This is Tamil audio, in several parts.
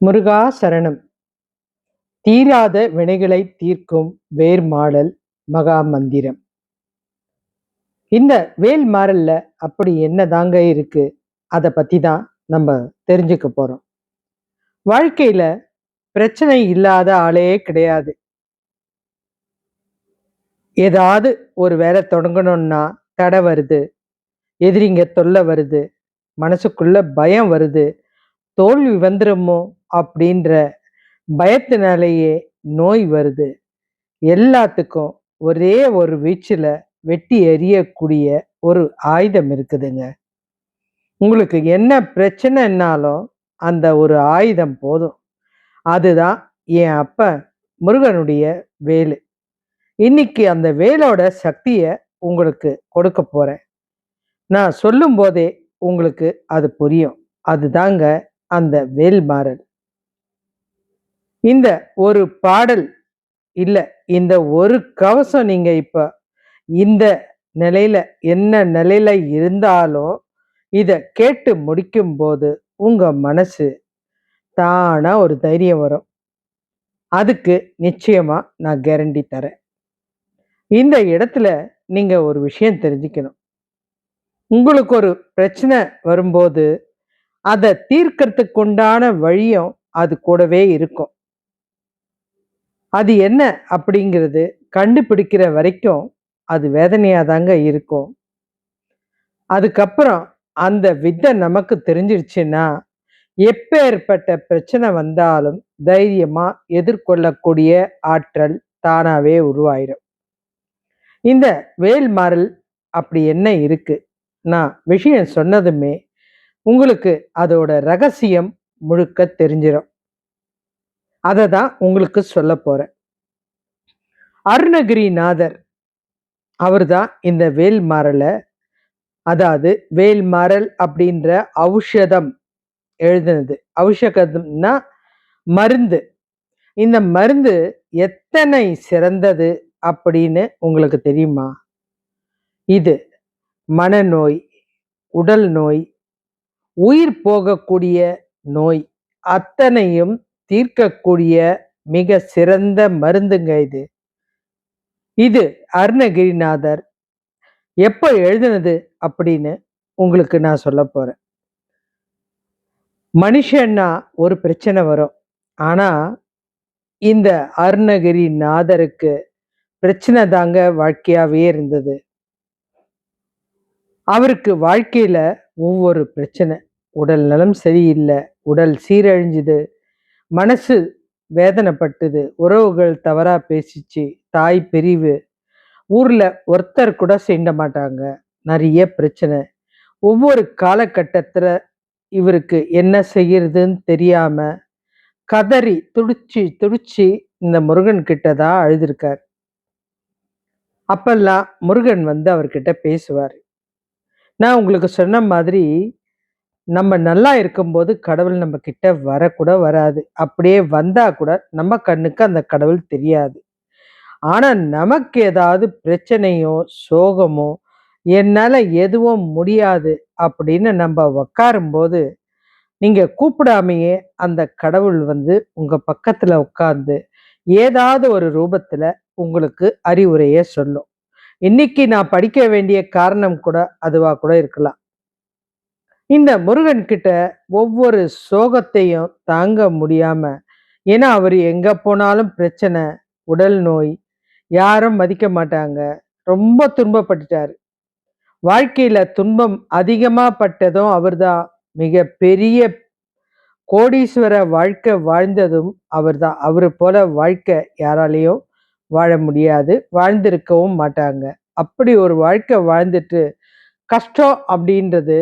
முருகா சரணம். தீராத வினைகளை தீர்க்கும் வேர் மாடல் மகா மந்திரம். இந்த வேல் மாறல்ல அப்படி என்னதாங்க இருக்கு? அதை பத்தி தான் நம்ம தெரிஞ்சுக்க போறோம். வாழ்க்கையில பிரச்சனை இல்லாத ஆளே கிடையாது. ஏதாவது ஒரு வேலை தொடங்கணும்னா தடை வருது, எதிரிங்க தொல்லை வருது, மனசுக்குள்ள பயம் வருது, தோல்வி வந்துருமோ அப்படின்ற பயத்தினாலேயே நோய் வருது. எல்லாத்துக்கும் ஒரே ஒரு வீச்சுல வெட்டி எறியக்கூடிய ஒரு ஆயுதம் இருக்குதுங்க. உங்களுக்கு என்ன பிரச்சனைன்னாலும் அந்த ஒரு ஆயுதம் போதும். அதுதான் என் அப்பன் முருகனுடைய வேலு. இன்னைக்கு அந்த வேலோட சக்திய உங்களுக்கு கொடுக்க போறேன். நான் சொல்லும் போதே உங்களுக்கு அது புரியும். அதுதாங்க அந்த வேல்மாறல். இந்த ஒரு பாடல் இல்ல, இந்த ஒரு கவசம் நீங்க இப்ப இந்த நிலையில என்ன நிலையில இருந்தாலும் இத கேட்டு முடிக்கும்போது உங்க மனசு தானா ஒரு தைரியம் வரும். அதுக்கு நிச்சயமா நான் கேரண்டி தரேன். இந்த இடத்துல நீங்க ஒரு விஷயம் தெரிஞ்சுக்கணும். உங்களுக்கு ஒரு பிரச்சனை வரும்போது அதை தீர்க்கறதுக்கு உண்டான வழியும் அது கூடவே இருக்கும். அது என்ன அப்படிங்கிறது கண்டுபிடிக்கிற வரைக்கும் அது வேதனையா தாங்க இருக்கும். அதுக்கப்புறம் அந்த வித்தை நமக்கு தெரிஞ்சிருச்சுன்னா, எப்பேற்பட்ட பிரச்சனை வந்தாலும் தைரியமா எதிர்கொள்ளக்கூடிய ஆற்றல் தானாவே உருவாயிடும். இந்த வேல்மாறல் அப்படி என்ன இருக்கு? நான் விஷயம் சொன்னதுமே உங்களுக்கு அதோட ரகசியம் முழுக்க தெரிஞ்சிடும். அதை தான் உங்களுக்கு சொல்ல போறேன். அருணகிரிநாதர் அவர்தான் இந்த வேல்மாறலை, அதாவது வேல்மாறல் அப்படின்ற ஔஷதம் எழுதுனது. ஔஷகம்னா மருந்து. இந்த மருந்து எத்தனை சிறந்தது அப்படின்னு உங்களுக்கு தெரியுமா? இது மனநோய், உடல் நோய், உயிர் போகக்கூடிய நோய் அத்தனையும் தீர்க்கக்கூடிய மிக சிறந்த மருந்துங்க இது. இது அருணகிரிநாதர் எப்ப எழுதுனது அப்படின்னு உங்களுக்கு நான் சொல்ல போறேன். மனுஷன்னா ஒரு பிரச்சனை வரும். ஆனா இந்த அருணகிரிநாதருக்கு பிரச்சனை தாங்க வாழ்க்கையாவே இருந்தது. அவருக்கு வாழ்க்கையில ஒவ்வொரு பிரச்சனை. உடல் நலம் சரியில்லை, உடல் சீரழிஞ்சுது, மனசு வேதனைப்பட்டது, உறவுகள் தவறா பேசிச்சு, தாய் பிரிவு, ஊர்ல ஒருத்தர் கூட சீண்ட மாட்டாங்க, நிறைய பிரச்சனை. ஒவ்வொரு காலகட்டத்துல இவருக்கு என்ன செய்யறதுன்னு தெரியாம கதறி துடிச்சு துடிச்சு இந்த முருகன் கிட்ட தான் அழுதுருக்கார். அப்பெல்லாம் முருகன் வந்து அவர்கிட்ட பேசுவார். நான் உங்களுக்கு சொன்ன மாதிரி நம்ம நல்லா இருக்கும்போது கடவுள் நம்ம கிட்ட வரக்கூட வராது. அப்படியே வந்தா கூட நம்ம கண்ணுக்கு அந்த கடவுள் தெரியாது. ஆனா நமக்கு ஏதாவது பிரச்சனையோ சோகமோ என்னால எதுவும் முடியாது அப்படின்னு நம்ம உக்காரும்போது நீங்க கூப்பிடாமையே அந்த கடவுள் வந்து உங்க பக்கத்துல உட்கார்ந்து ஏதாவது ஒரு ரூபத்துல உங்களுக்கு அறிவுரைய சொல்லும். இன்னைக்கு நான் படிக்க வேண்டிய காரணம் கூட அதுவா கூட இருக்கலாம். இந்த முருகன் கிட்ட ஒவ்வொரு சோகத்தையும் தாங்க முடியாம, ஏன்னா அவர் எங்க போனாலும் பிரச்சனை, உடல் நோய், யாரும் மதிக்க மாட்டாங்க, ரொம்ப துன்பப்பட்டுட்டாரு. வாழ்க்கையில துன்பம் அதிகமா பட்டதும் அவர்தான். மிக பெரிய கோடீஸ்வர வாழ்க்கை வாழ்ந்ததும் அவர்தான். அவரு போல வாழ்க்கை யாராலையும் வாழ முடியாது, வாழ்ந்திருக்கவும் மாட்டாங்க. அப்படி ஒரு வாழ்க்கை வாழ்ந்துட்டு கஷ்டம் அப்படின்றது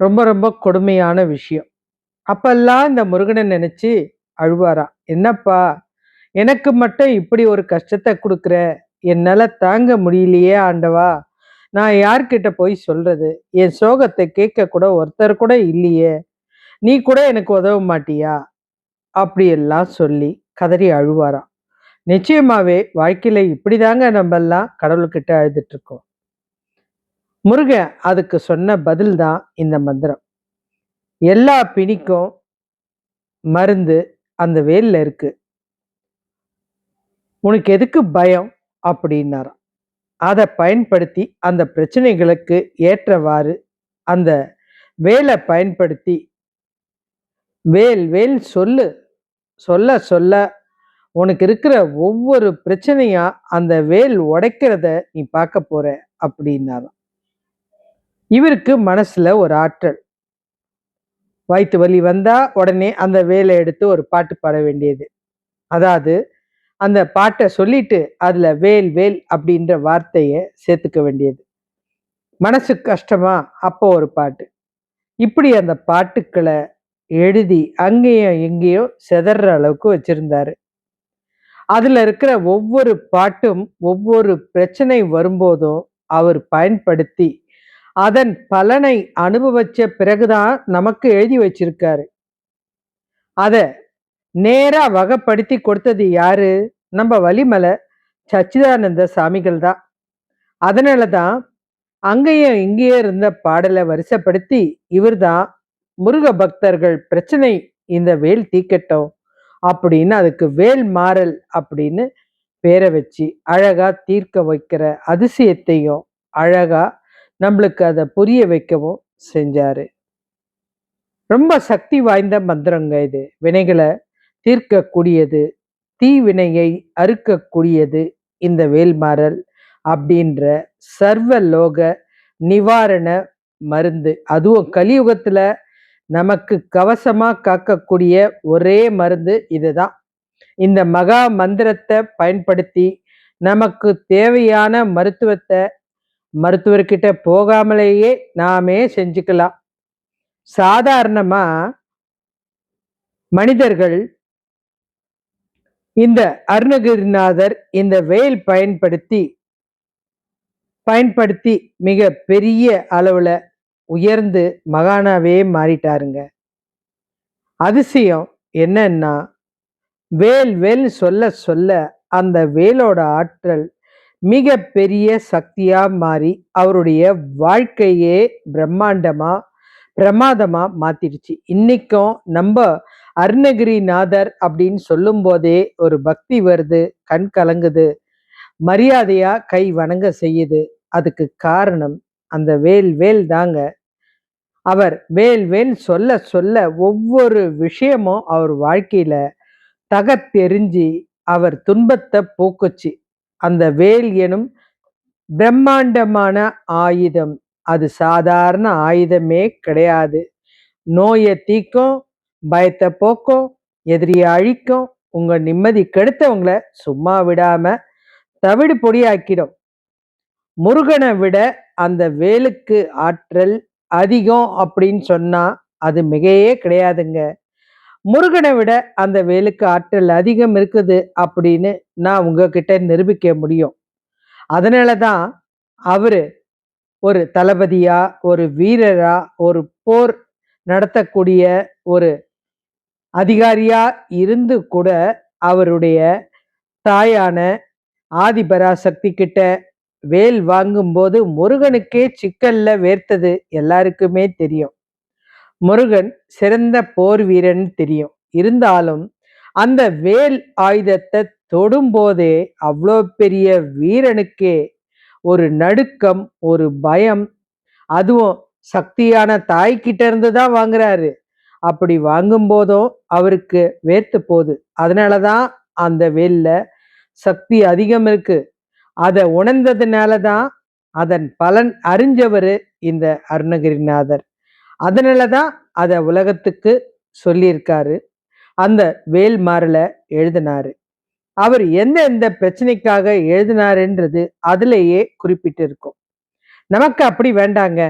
ரொம்ப ரொம்ப கொடுமையான விஷயம். அப்பெல்லாம் இந்த முருகனை நினைச்சு அழுவாராம். என்னப்பா, எனக்கு மட்டும் இப்படி ஒரு கஷ்டத்தை கொடுக்குற, என்னால தாங்க முடியலையே ஆண்டவா, நான் யார்கிட்ட போய் சொல்றது? என் சோகத்தை கேட்க கூட ஒருத்தர் கூட இல்லையே, நீ கூட எனக்கு உதவ மாட்டியா? அப்படியெல்லாம் சொல்லி கதறி அழுவாராம். நிச்சயமாவே வாழ்க்கையில இப்படிதாங்க நம்ம எல்லாம் கடவுள்கிட்ட அழுதுட்டு இருக்கோம். முருகன் அதுக்கு சொன்ன பதில் தான் இந்த மந்திரம். எல்லா பிணிக்கும் மருந்து அந்த வேல்ல இருக்கு. உனக்கு எதுக்கு பயம் அப்படின்னாராம். அத பயன்படுத்தி அந்த பிரச்சனைகளுக்கு ஏற்றவாறு அந்த வேல பயன்படுத்தி வேல் வேல் சொல்லு சொல்ல சொல்ல உனக்கு இருக்கிற ஒவ்வொரு பிரச்சனையா அந்த வேல் உடைக்கிறத நீ பார்க்க போற அப்படின்னாராம். இவருக்கு மனசுல ஒரு ஆற்றல். வயித்து வலி வந்தா உடனே அந்த வேலை எடுத்து ஒரு பாட்டு பாட வேண்டியது. அதாவது அந்த பாட்ட சொல்லிட்டு அதுல வேல் வேல் அப்படின்ற வார்த்தைய சேர்த்துக்க வேண்டியது. மனசுக்கு கஷ்டமா அப்போ ஒரு பாட்டு. இப்படி அந்த பாட்டுக்கள எழுதி அங்கேயும் இங்கேயும் சிதற அளவுக்கு வச்சிருந்தாரு. அதுல இருக்கிற ஒவ்வொரு பாட்டும் ஒவ்வொரு பிரச்சனை வரும்போதும் அவர் பயன்படுத்தி அதன் பலனை அனுபவிச்ச பிறகுதான் நமக்கு எழுதி வச்சிருக்காரு. அத நேரா வகைப்படுத்தி கொடுத்தது யாரு? நம்ம வலிமலை சச்சிதானந்த சாமிகள் தான். அதனால தான் அங்கேயும் இங்கேயும் இருந்த பாடலை வரிசைப்படுத்தி இவர்தான் முருக பக்தர்கள் பிரச்சனை இந்த வேல் தீக்கட்டும் அப்படின்னு அதுக்கு வேல் மாறல் அப்படின்னு பேரை வச்சு அழகா தீர்க்க வைக்கிற அதிசயத்தையும் அழகா நம்மளுக்கு அதை புரிய வைக்கவும் செஞ்சாரு. ரொம்ப சக்தி வாய்ந்த மந்திரங்க இது. வினைகளை தீர்க்கக்கூடியது, தீவினையை அறுக்கக்கூடியது இந்த வேல்மாறல் அப்படின்ற சர்வலோக நிவாரண மருந்து. அதுவும் கலியுகத்துல நமக்கு கவசமா காக்கக்கூடிய ஒரே மருந்து இதுதான். இந்த மகா மந்திரத்தை பயன்படுத்தி நமக்கு தேவையான மருத்துவத்தை மருத்துவர்கிட்ட போகாமலேயே நாமே செஞ்சுக்கலாம். சாதாரணமா மனிதர்கள் இந்த அருணகிரிநாதர் இந்த வேல் பயன்படுத்தி மிக பெரிய அளவுல உயர்ந்து மகானாவே மாறிட்டாருங்க. அதிசயம் என்னன்னா வேல் வேல் சொல்ல சொல்ல அந்த வேலோட ஆற்றல் மிக பெரிய சக்தியா மாறி அவருடைய வாழ்க்கையே பிரமாதமா மாத்திடுச்சு. இன்னைக்கும் நம்ம அருணகிரிநாதர் அப்படின்னு சொல்லும் போதே ஒரு பக்தி வருது, கண் கலங்குது, மரியாதையா கை வணங்க செய்யுது. அதுக்கு காரணம் அந்த வேல் வேல் தாங்க. அவர் வேல் வேல் சொல்ல சொல்ல ஒவ்வொரு விஷயமும் அவர் வாழ்க்கையில தகத்தெறிஞ்சு அவர் துன்பத்தை போக்குச்சு. அந்த வேல் எனும் பிரம்மாண்டமான ஆயுதம். அது சாதாரண ஆயுதமே கிடையாது. நோயை தீக்கும், பயத்தை போக்கும், எதிரியை அழிக்கும், உங்க நிம்மதி கெடுத்தவங்களை சும்மா விடாம தவிடு பொடியாக்கிடும். முருகனை விட அந்த வேலுக்கு ஆற்றல் அதிகம் அப்படின்னு சொன்னா அது மிகையே கிடையாதுங்க. முருகனை விட அந்த வேலுக்கு ஆற்றல் அதிகம் இருக்குது அப்படின்னு நான் உங்ககிட்ட நிரூபிக்க முடியும். அதனாலதான் அவரு ஒரு தளபதியா, ஒரு வீரரா, ஒரு போர் நடத்தக்கூடிய ஒரு அதிகாரியா இருந்து கூட அவருடைய தாயான ஆதிபராசக்தி கிட்ட வேல் வாங்கும்போது முருகனுக்கே சிக்கல்ல வேர்த்தது எல்லாருக்குமே தெரியும். முருகன் சிறந்த போர் வீரன் தெரியும். இருந்தாலும் அந்த வேல் ஆயுதத்தை தொடும்போதே அவ்வளோ பெரிய வீரனுக்கே ஒரு நடுக்கம், ஒரு பயம். அதுவும் சக்தியான தாய்கிட்ட இருந்து தான் வாங்குறாரு. அப்படி வாங்கும் போதும் அவருக்கு வேர்த்து போகுது. அதனாலதான் அந்த வேல்ல சக்தி அதிகம் இருக்கு. அதை உணர்ந்ததுனாலதான் அதன் பலன் அறிஞ்சவரு இந்த அருணகிரிநாதர். அதனாலதான் அத உலகத்துக்கு சொல்லியிருக்காரு. அந்த வேல் மாறல எழுதினாரு. அவர் எந்த பிரச்சனைக்காக எழுதினாருன்றது அதுலேயே குறிப்பிட்டு இருக்கும். நமக்கு அப்படி வேண்டாங்க.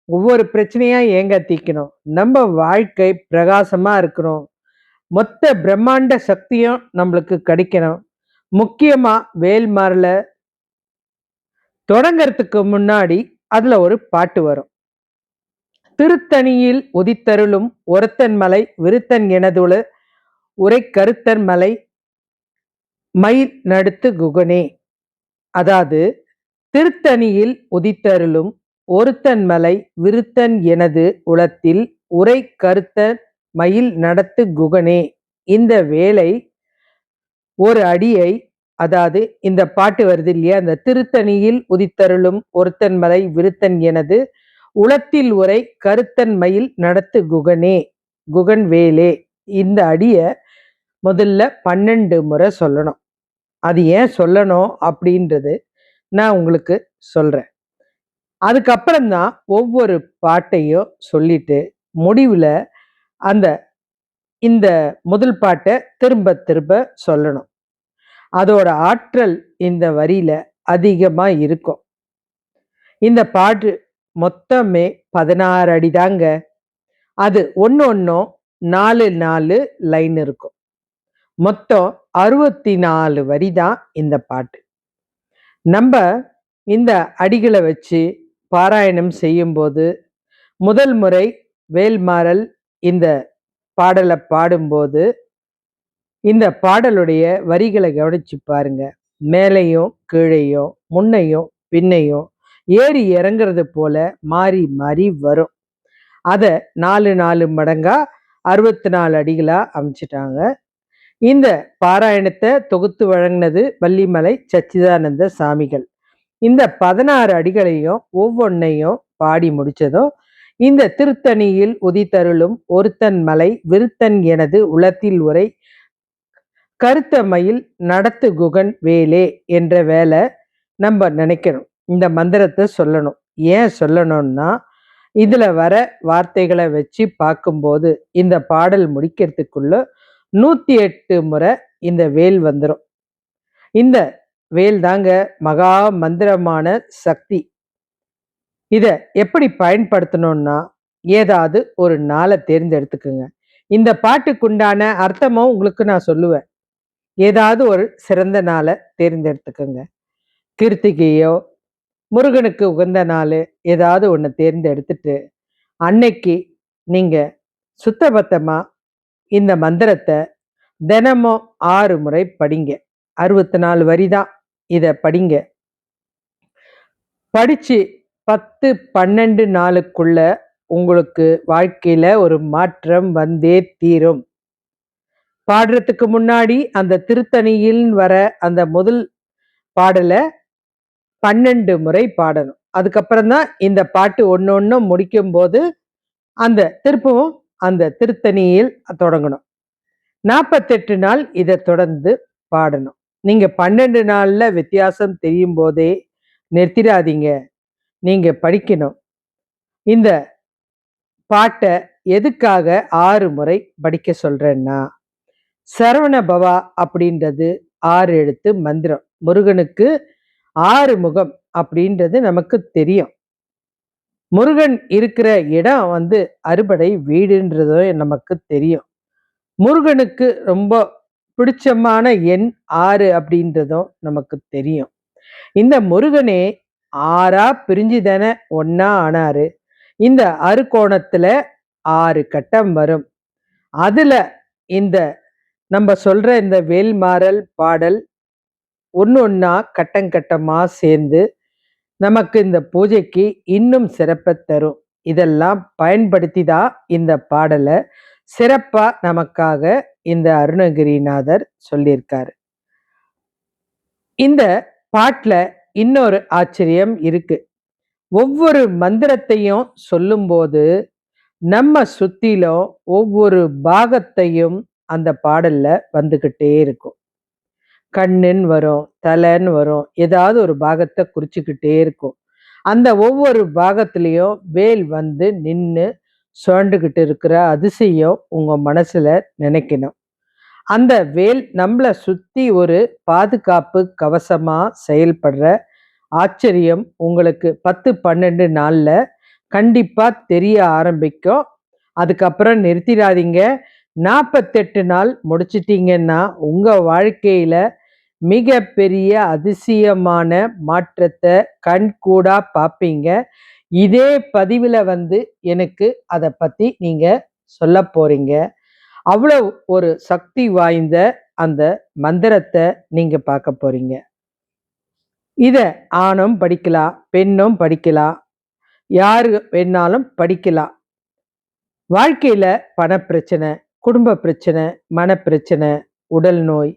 ஒவ்வொரு பிரச்சனையா ஏங்க தீக்கணும்? நம்ம வாழ்க்கை பிரகாசமா இருக்கணும். மொத்த பிரம்மாண்ட சக்தியும் நம்மளுக்கு கிடைக்கணும். முக்கியமா வேல் மாறல தொடங்கறதுக்கு முன்னாடி அதுல ஒரு பாட்டு வரும். திருத்தணியில் உதித்தருளும் ஒருத்தன் மலை விருத்தன் எனதுள உரை கருத்தன் மலை மயிர் நடுத்து குகனே. அதாவது திருத்தணியில் உதித்தருளும் ஒருத்தன் மலை விருத்தன் எனது உளத்தில் உரை கருத்தன் மயில் நடத்து குகனே. இந்த வேலை ஒரு அடியை, அதாவது இந்த பாட்டு வருது இல்லையா, அந்த திருத்தணியில் உதித்தருளும் ஒருத்தன் மலை விருத்தன் எனது உளத்தில் உரை கருத்தன் மயில் நடத்து குகனே, குகன் வேலே. இந்த அடிய முதல்ல 12 முறை சொல்லணும். அது ஏன் சொல்லணும் அப்படின்றது நான் உங்களுக்கு சொல்றேன். அதுக்கப்புறம்தான் ஒவ்வொரு பாட்டையும் சொல்லிட்டு முடிவுல அந்த இந்த முதல் பாட்டை திரும்ப திரும்ப சொல்லணும். அதோட ஆற்றல் இந்த வரியில அதிகமா இருக்கும். இந்த பாட்டு மொத்தமே 16 அடி தாங்க. அது ஒன்னொன்னும் 4 லைன் இருக்கும். மொத்தம் 64 வரி தான் இந்த பாட்டு. நம்ம இந்த அடிகளை வச்சு பாராயணம் செய்யும்போது, முதல் முறை வேல்மாறல் இந்த பாடலை பாடும்போது, இந்த பாடலுடைய வரிகளை கவனிச்சு பாருங்க. மேலையும் கீழையும் முன்னையும் பின்னையும் ஏறி இறங்குறது போல மாறி மாறி வரும். அத 4 மடங்கா 64 அடிகளா அமைச்சிட்டாங்க. இந்த பாராயணத்தை தொகுத்து வழங்கினது வள்ளிமலை சச்சிதானந்த சாமிகள். இந்த 16 அடிகளையும் ஒவ்வொன்னையும் பாடி முடிச்சதும், இந்த திருத்தணியில் உதித்தருளும் ஒருத்தன் மலை விருத்தன் எனது உளத்தில் உரை கருத்த மயில் நடத்து குகன் வேலே என்ற வேலை நம்ம நினைக்கணும். இந்த மந்திரத்தை சொல்லணும். ஏன் சொல்லணும்னா, இதுல வர வார்த்தைகளை வச்சு பார்க்கும்போது இந்த பாடல் முடிக்கிறதுக்குள்ள 108 முறை இந்த வேல் வந்துடும். இந்த வேல் தாங்க மகா மந்திரமான சக்தி. இத எப்படி பயன்படுத்தணும்னா, ஏதாவது ஒரு நாளை தேர்ந்தெடுத்துக்குங்க. இந்த பாட்டுக்குண்டான அர்த்தமும் உங்களுக்கு நான் சொல்லுவேன். ஏதாவது ஒரு சிறந்த நாளை தேர்ந்தெடுத்துக்கோங்க. கிருத்திகையோ, முருகனுக்கு உகந்த நாள் ஏதாவது ஒன்று தேர்ந்தெடுத்துட்டு, அன்னைக்கு நீங்க சுத்தபத்தமா இந்த மந்திரத்தை தினமும் 6 முறை படிங்க. 64 வரி தான். இதை படிங்க. படிச்சு 10, 12 நாளுக்குள்ள உங்களுக்கு வாழ்க்கையில ஒரு மாற்றம் வந்தே தீரும். பாடுறதுக்கு முன்னாடி அந்த திருத்தணியில் வர அந்த முதல் பாடலை 12 முறை பாடணும். அதுக்கப்புறம் தான் இந்த பாட்டு ஒன்னொன்னும் முடிக்கும் போது அந்த திருப்பவும் அந்த திருத்தணியில் தொடங்கணும். 48 நாள் இதை தொடர்ந்து பாடணும். நீங்க 12 நாள்ல வித்தியாசம் தெரியும் போதே நிறுத்திடாதீங்க. நீங்க படிக்கணும். இந்த பாட்டை எதுக்காக 6 முறை படிக்க சொல்றேன்னா, சரவண பவா அப்படின்றது 6 எழுத்து மந்திரம். முருகனுக்கு 6 முகம் அப்படின்றது நமக்கு தெரியும். முருகன் இருக்கிற இடம் அறுபடை வீடுன்றதும் நமக்கு தெரியும். முருகனுக்கு ரொம்ப பிடிச்சமான எண் 6 அப்படின்றதும் நமக்கு தெரியும். இந்த முருகனே 6ஆ பிரிஞ்சு தானே ஒன்னா ஆனாரு. இந்த அறுகோணத்துல 6 கட்டம் வரும். அதுல இந்த நம்ம சொல்ற இந்த வேல்மாறல் பாடல் ஒன்னொன்னா கட்டங்கட்டமா சேர்ந்து நமக்கு இந்த பூஜைக்கு இன்னும் சிறப்பை தரும். இதெல்லாம் பயன்படுத்தி தான் இந்த பாடலை சிறப்பா நமக்காக இந்த அருணகிரிநாதர் சொல்லியிருக்காரு. இந்த பாட்டுல இன்னொரு ஆச்சரியம் இருக்கு. ஒவ்வொரு மந்திரத்தையும் சொல்லும்போது நம்ம சுத்திலும் ஒவ்வொரு பாகத்தையும் அந்த பாடல்ல வந்துகிட்டே இருக்கும். கண்ணுன்னு வரும், தலைன்னு வரும், ஏதாவது ஒரு பாகத்தை குறிச்சுக்கிட்டே இருக்கும். அந்த ஒவ்வொரு பாகத்திலையும் வேல் நின்று சுழண்டுகிட்டு இருக்கிற அதிசயம் உங்க மனசுல நினைக்கணும். அந்த வேல் நம்மளை சுத்தி ஒரு பாதுகாப்பு கவசமா செயல்படுற ஆச்சரியம் உங்களுக்கு 10, 12 நாள்ல கண்டிப்பா தெரிய ஆரம்பிக்கும். அதுக்கப்புறம் நிறுத்திடாதீங்க. 48 நாள் முடிச்சிட்டீங்கன்னா உங்க வாழ்க்கையில மிக பெரிய அதிசயமான மாற்றத்தை கண்கூடா பார்ப்பீங்க. இதே பதிவுல எனக்கு அதை பத்தி நீங்க சொல்ல போறீங்க. அவ்வளவு ஒரு சக்தி வாய்ந்த அந்த மந்திரத்தை நீங்க பார்க்க போறீங்க. இத ஆணும் படிக்கலாம், பெண்ணும் படிக்கலாம், யாரு வேணாலும் படிக்கலாம். வாழ்க்கையில பணப்பிரச்சனை, குடும்ப பிரச்சனை, மனப்பிரச்சனை, உடல் நோய்,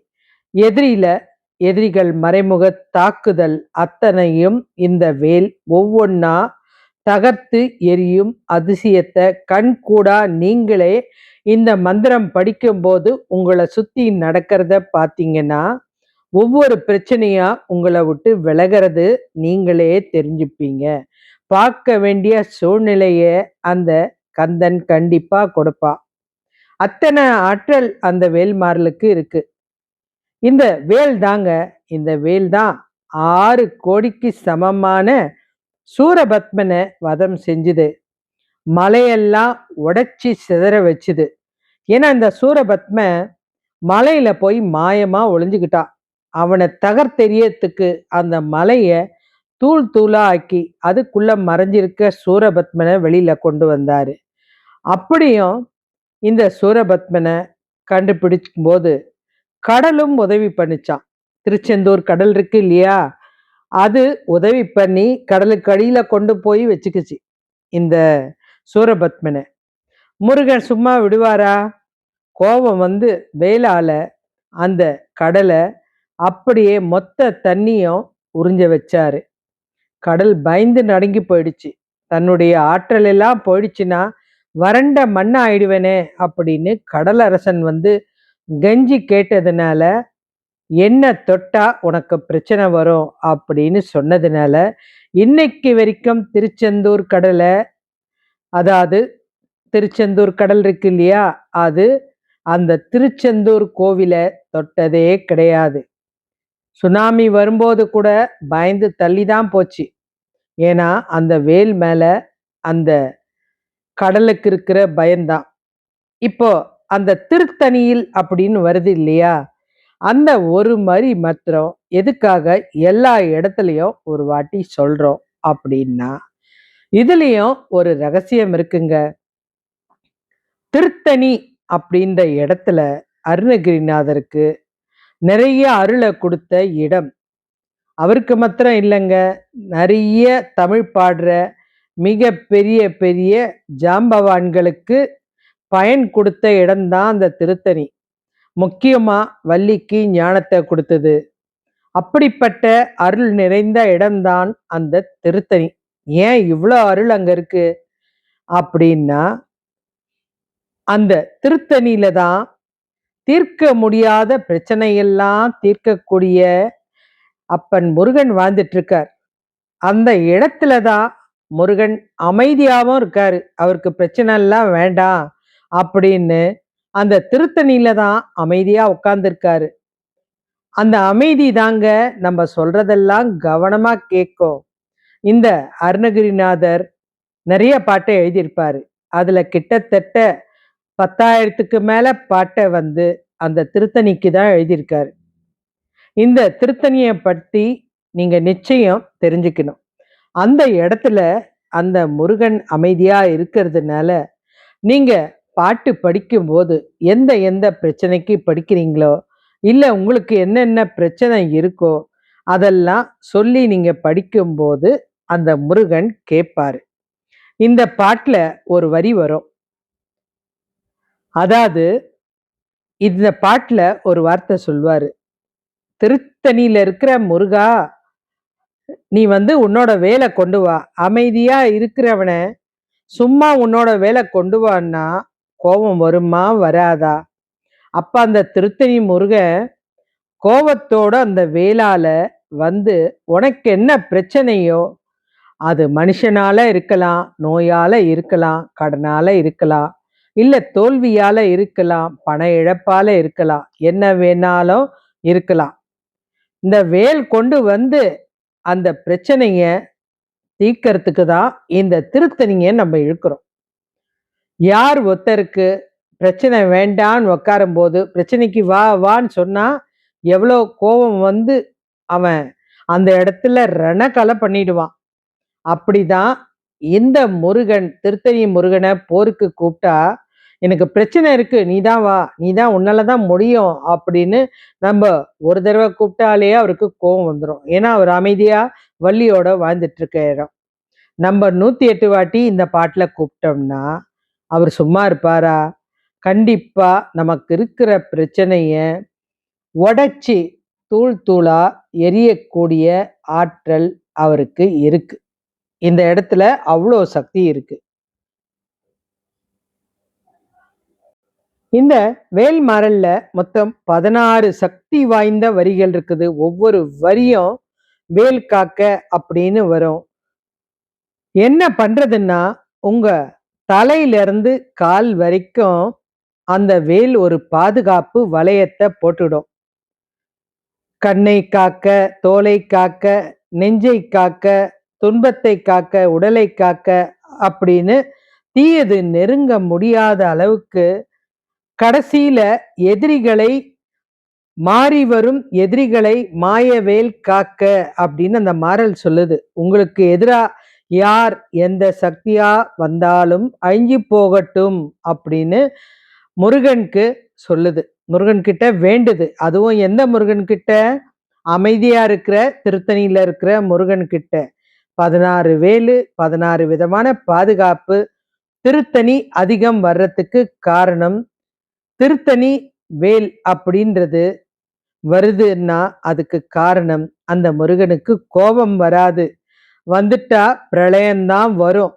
எதிரில எதிரிகள் மறைமுக தாக்குதல் அத்தனையும் இந்த வேல் ஒவ்வொன்னா தகர்த்து எரியும் அதிசயத்தை கண்கூடா நீங்களே இந்த மந்திரம் படிக்கும்போது உங்களை சுத்தி நடக்கிறத பார்த்தீங்கன்னா, ஒவ்வொரு பிரச்சனையா உங்கள விட்டு விலகிறது நீங்களே தெரிஞ்சுப்பீங்க. பார்க்க வேண்டிய சூழ்நிலைய அந்த கந்தன் கண்டிப்பா கொடுப்பான். அத்தனை ஆற்றல் அந்த வேல்மாறலுக்கு இருக்கு. இந்த வேல் தாங்க, இந்த வேல் தான் 6 கோடிக்கு சமமான சூரபத்மன வதம் செஞ்சுது. மலையெல்லாம் உடைச்சி சிதற வச்சுது. ஏன்னா இந்த சூரபத்ம மலையில போய் மாயமா ஒளிஞ்சுக்கிட்டான். அவனை தகர்த்தெறியத்துக்கு அந்த மலைய தூள் தூளா ஆக்கி அதுக்குள்ள மறைஞ்சிருக்க சூரபத்மனை வெளியில கொண்டு வந்தாரு. அப்படியும் இந்த சூரபத்மனை கண்டுபிடிக்கும் போது கடலும் உதவி பண்ணிச்சான். திருச்செந்தூர் கடல் இருக்கு இல்லையா, அது உதவி பண்ணி கடலுக்கு அடியில கொண்டு போய் வச்சுக்குச்சு இந்த சூரபத்மனை. முருகன் சும்மா விடுவாரா? கோபம் வந்து வேலால அந்த கடலை அப்படியே மொத்த தண்ணியும் உறிஞ்ச வச்சாரு. கடல் பயந்து நடுங்கி போயிடுச்சு. தன்னுடைய ஆற்றல் எல்லாம் போயிடுச்சுன்னா வறண்ட மண்ணா ஆயிடுவேனே அப்படின்னு கடலரசன் வந்து கெஞ்சி கேட்டதுனால, என்ன தொட்டா உனக்கு பிரச்சனை வரும் அப்படின்னு சொன்னதுனால, இன்னைக்கு வரைக்கும் திருச்செந்தூர் கடலை, அதாவது திருச்செந்தூர் கடல் இருக்கு இல்லையா, அது அந்த திருச்செந்தூர் கோவிலை தொட்டதே கிடையாது. சுனாமி வரும்போது கூட பயந்து தள்ளி தான் போச்சு. ஏன்னா அந்த வேல் மேல அந்த கடலுக்கு இருக்கிற பயம்தான். இப்போ அந்த திருத்தணியில் அப்படின்னு வருது இல்லையா, அந்த ஒரு மரி மாத்திரம் எதுக்காக எல்லா இடத்துலையும் ஒரு வாட்டி சொல்றோம் அப்படின்னா, இதுலயும் ஒரு ரகசியம் இருக்குங்க. திருத்தணி அப்படின்ற இடத்துல அருணகிரிநாதருக்கு நிறைய அருளை கொடுத்த இடம். அவருக்கு மாத்திரம் இல்லைங்க, நிறைய தமிழ் பாடுற மிக பெரிய பெரிய ஜாம்பவான்களுக்கு பயன் கொடுத்த இடம்தான் அந்த திருத்தணி. முக்கியமா வள்ளிக்கு ஞானத்தை கொடுத்தது. அப்படிப்பட்ட அருள் நிறைந்த இடம்தான் அந்த திருத்தணி. ஏன் இவ்வளோ அருள் அங்க இருக்கு அப்படின்னா, அந்த திருத்தணியில தான் தீர்க்க முடியாத பிரச்சனையெல்லாம் தீர்க்கக்கூடிய அப்பன் முருகன் வாழ்ந்துட்டு இருக்கார். அந்த இடத்துல தான் முருகன் அமைதியாவும் இருக்காரு. அவருக்கு பிரச்சனை எல்லாம் வேண்டாம் அப்படின்னு அந்த திருத்தணியில தான் அமைதியா உட்கார்ந்துருக்காரு. அந்த அமைதி தாங்க நம்ம சொல்றதெல்லாம் கவனமா கேட்கும். இந்த அருணகிரிநாதர் நிறைய பாட்டை எழுதியிருப்பாரு. அதுல கிட்டத்தட்ட 10,000க்கு மேல பாட்டை வந்து அந்த திருத்தணிக்கு தான் எழுதியிருக்காரு. இந்த திருத்தணியை பத்தி நீங்க நிச்சயம் தெரிஞ்சுக்கணும். அந்த இடத்துல அந்த முருகன் அமைதியா இருக்கிறதுனால, நீங்க பாட்டு படிக்கும்போது எந்த எந்த பிரச்சனைக்கு படிக்கிறீங்களோ, இல்ல உங்களுக்கு என்னென்ன பிரச்சனை இருக்கோ, அதெல்லாம் சொல்லி நீங்க படிக்கும்போது அந்த முருகன் கேட்பாரு. இந்த பாட்டுல ஒரு வரி வரும். அதாவது இந்த பாட்டுல ஒரு வார்த்தை சொல்வாரு. "திருத்தணியில இருக்கிற முருகா, நீ வந்து உன்னோட வேலை கொண்டு வா. அமைதியா இருக்கிறவன சும்மா உன்னோட வேலை கொண்டு வான்னா கோபம் வருமா வராதா?" அப்ப அந்த திருத்தணி முருகன் கோவத்தோட அந்த வேலால வந்து உனக்கு என்ன பிரச்சனையோ, அது மனுஷனால இருக்கலாம், நோயால இருக்கலாம், கடனால இருக்கலாம், இல்ல தோல்வியால இருக்கலாம், பண இழப்பால இருக்கலாம், என்ன வேணாலும் இருக்கலாம். இந்த வேல் கொண்டு வந்து அந்த பிரச்சனைய தீர்க்கறதுக்கு தான் இந்த திருத்தணிய நம்ம இழுக்கிறோம். யார் ஒருத்தருக்கு பிரச்சனை வேண்டான்னு உட்காரும்போது, பிரச்சனைக்கு வா வான்னு சொன்னா, எவ்வளோ கோவம் வந்து அவன் அந்த இடத்துல ரணகலை பண்ணிடுவான். அப்படிதான் இந்த முருகன், திருத்தணி முருகன போருக்கு கூப்பிட்டா, "எனக்கு பிரச்சனை இருக்கு. நீ தான் வா. நீ தான் உன்னால தான் முடியும்." அப்படின்னு நம்ப ஒரு தடவ கூப்பிட்டாலே அவருக்கு கோவம் வந்துரும். ஏன்னா, அவர் அமைதியா வள்ளியோட வாழ்ந்துட்டு இருக்க இடம். நம்ப 108 வாட்டி இந்த பாட்டுல கூப்பிட்டோம்னா, அவர் சும்மா இருப்பாரா? கண்டிப்பா நமக்கு இருக்கிற பிரச்சனைய உடைச்சி தூள் தூளா எரியக்கூடிய ஆற்றல் அவருக்கு இருக்கு. இந்த இடத்துல அவ்வளோ சக்தி இருக்கு. இந்த வேல்மாறல்ல மொத்தம் 16 சக்தி வாய்ந்த வரிகள் இருக்குது. ஒவ்வொரு வரியும் வேல் காக்க அப்படின்னு வரும். என்ன பண்றதுன்னா, உங்க தலையிலிருந்து கால் வரைக்கும் அந்த வேல் ஒரு பாதுகாப்பு வளையத்த போட்டுடும். கண்ணை காக்க, தோலை காக்க, நெஞ்சை காக்க, துன்பத்தை காக்க, உடலை காக்க அப்படின்னு தீயது நெருங்க முடியாத அளவுக்கு கடைசியில எதிரிகளை மாறி வரும் எதிரிகளை மாயவேல் காக்க அப்படின்னு அந்த மாறல் சொல்லுது. உங்களுக்கு எதிரா யார் எந்த சக்தியா வந்தாலும் அழிஞ்சு போகட்டும் அப்படின்னு முருகனுக்கு சொல்லுது. முருகன் கிட்ட வேண்டுது. அதுவும் எந்த முருகன் கிட்ட? அமைதியா இருக்கிற திருத்தணியில இருக்கிற முருகன் கிட்ட. 16 வேலு, 16 விதமான பாதுகாப்பு. திருத்தணி அதிகம் வர்றதுக்கு காரணம், திருத்தணி வேல் அப்படின்றது வருதுன்னா அதுக்கு காரணம் அந்த முருகனுக்கு கோபம் வராது. வந்துட்டா பிரளயம்தான் வரும்.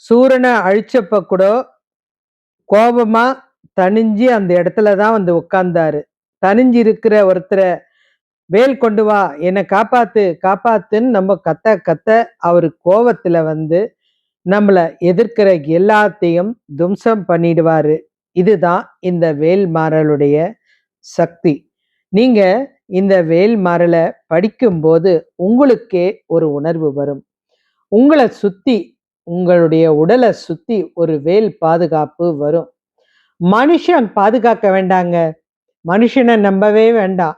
சூரனை அழிச்சப்ப கூட கோபமா தணிஞ்சு அந்த இடத்துல தான் வந்து உட்கார்ந்தாரு. தணிஞ்சு இருக்கிற ஒருத்தரை வேல் கொண்டு வா, என்னை காப்பாத்து காப்பாத்துன்னு நம்ம கத்த கத்த அவரு கோவத்துல வந்து நம்மள எதிர்க்கிற எல்லாத்தையும் தும்சம் பண்ணிடுவாரு. இதுதான் இந்த வேல்மாறலுடைய சக்தி. நீங்க இந்த வேல்மாறலை படிக்கும்போது உங்களுக்கே ஒரு உணர்வு வரும். உங்களை சுத்தி, உங்களுடைய உடலை சுத்தி ஒரு வேல் பாதுகாப்பு வரும். மனுஷன் பாதுகாக்க வேண்டாங்க. மனுஷனை நம்பவே வேண்டாம்.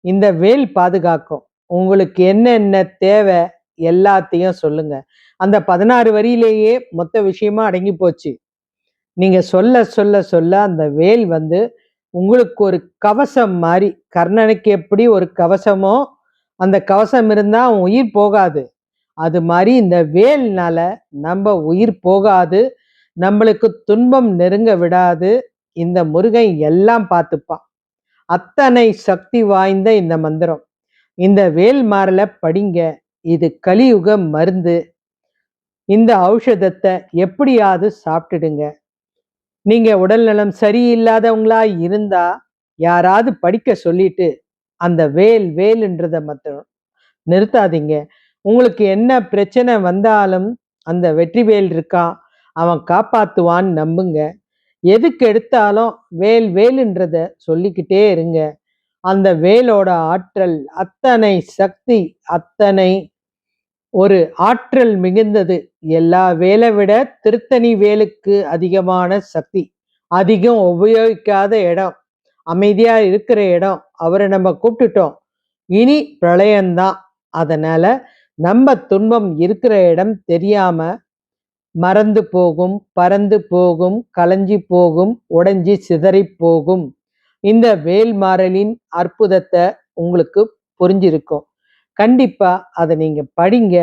இந்த வேல் பாதுகாக்கும். உங்களுக்கு என்னென்ன தேவை எல்லாத்தையும் சொல்லுங்க. அந்த 16 வரியிலேயே மொத்த விஷயமா அடங்கி போச்சு. நீங்க சொல்ல சொல்ல சொல்ல அந்த வேல் வந்து உங்களுக்கு ஒரு கவசம் மாறி, கர்ணனுக்கு எப்படி ஒரு கவசமோ, அந்த கவசம் இருந்தா அவன் உயிர் போகாது. அது மாதிரி இந்த வேல்னால நம்ம உயிர் போகாது, நம்மளுக்கு துன்பம் நெருங்க விடாது. இந்த முருகன் எல்லாம் பார்த்துப்பான். அத்தனை சக்தி வாய்ந்த இந்த மந்திரம். இந்த வேல்மாறல படிங்க. இது கலியுக மருந்து. இந்த ஔஷதத்தை எப்படியாவது சாப்பிட்டுடுங்க. நீங்க உடல் நலம் சரியில்லாதவங்களா இருந்தா யாராவது படிக்க சொல்லிட்டு அந்த வேல் வேல்ன்றத மட்டும் நிறுத்தாதீங்க. உங்களுக்கு என்ன பிரச்சனை வந்தாலும் அந்த வெற்றிவேல் இருக்கான், அவன் காப்பாத்துவான்னு நம்புங்க. எதுக்கு எடுத்தாலும் வேல் வேலுன்றத சொல்லிக்கிட்டே இருங்க. அந்த வேலோட ஆற்றல் அத்தனை சக்தி, அத்தனை ஒரு ஆற்றல் மிகுந்தது. எல்லா வேலை விட திருத்தணி வேலுக்கு அதிகமான சக்தி. அதிகம் உபயோகிக்காத இடம், அமைதியா இருக்கிற இடம். அவரை நம்ம கூப்பிட்டுட்டோம், இனி பிரளயம்தான். அதனால நம்ம துன்பம் இருக்கிற இடம் தெரியாம மறந்து போகும், பறந்து போகும், கலைஞ்சி போகும், உடைஞ்சி சிதறி போகும். இந்த வேல்மாறலின் அற்புதத்தை உங்களுக்கு புரிஞ்சிருக்கும். கண்டிப்பா அதை நீங்க படிங்க.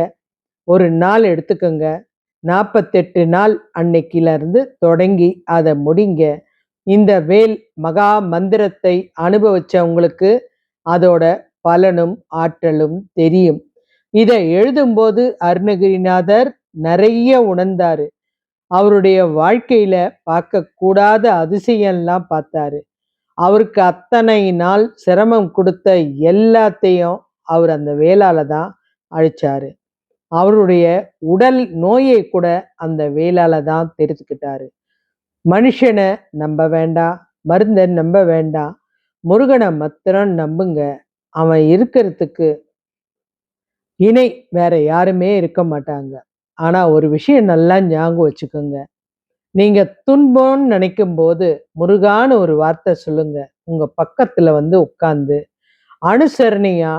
ஒரு நாள் எடுத்துக்கோங்க. 48 நாள் அன்னைக்கிலிருந்து தொடங்கி அதை முடிங்க. இந்த வேல் மகா மந்திரத்தை அனுபவிச்சவங்களுக்கு அதோட பலனும் ஆற்றலும் தெரியும். இதை எழுதும்போது அருணகிரிநாதர் நிறைய உணர்ந்தாரு. அவருடைய வாழ்க்கையில பார்க்கக்கூடாத அதிசயம்லாம் பார்த்தாரு. அவருக்கு அத்தனை நாள் சிரமம் கொடுத்த எல்லாத்தையும் அவர் அந்த வேலால தான் அழிச்சாரு. அவருடைய உடல் நோயை கூட அந்த வேலால தான் தெரிஞ்சுக்கிட்டாரு. மனுஷனை நம்ப வேண்டாம், மருந்தை நம்ப வேண்டாம், முருகனை மாத்திரம் நம்புங்க. அவன் இருக்கிறதுக்கு இணை வேற யாருமே இருக்க மாட்டாங்க. ஆனா ஒரு விஷயம் நல்லா ஞாபகம் வச்சுக்கோங்க. நீங்க துன்பம்னு நினைக்கும் போது முருகான்னு ஒரு வார்த்தை சொல்லுங்க. உங்க பக்கத்துல வந்து உட்கார்ந்து அனுசரணையா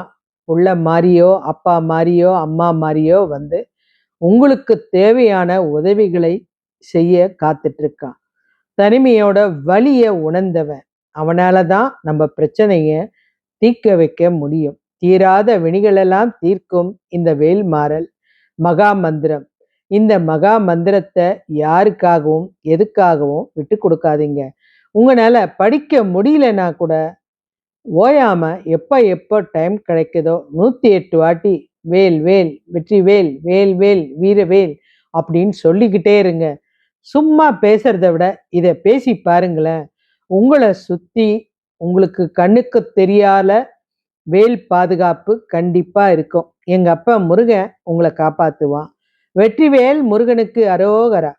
உள்ள மாறியோ, அப்பா மாறியோ, அம்மா மாறியோ வந்து உங்களுக்கு தேவையான உதவிகளை செய்ய காத்துட்டு இருக்கான். தனிமையோட வலிய உணர்ந்தவன். அவனால தான் நம்ம பிரச்சனைய தீர்க்க வைக்க முடியும். தீராத வினிகளெல்லாம் தீர்க்கும் இந்த வேல்மாறல் மகா மந்திரம். இந்த மகா மந்திரத்த யாருக்காகவும், எதுக்காகவும் விட்டுக் குடுக்காதீங்க. உங்கனால படிக்க முடியலன்னா கூட, ஓயாம எப்ப எப்ப டைம் கிடைக்குதோ 108 வாட்டி வேல் வேல் வெற்றிவேல், வேல் வேல் வீரவேல் அப்படின்னு சொல்லிக்கிட்டே இருங்க. சும்மா பேசுறத விட இத பேசி பாருங்களேன். உங்கள சுத்தி உங்களுக்கு கண்ணுக்கு தெரியாத வேல் பாதுகாப்பு கண்டிப்பா இருக்கும். எங்க அப்பா முருகன் உங்கள காப்பாத்துவான். வெற்றிவேல் முருகனுக்கு அரோகரா!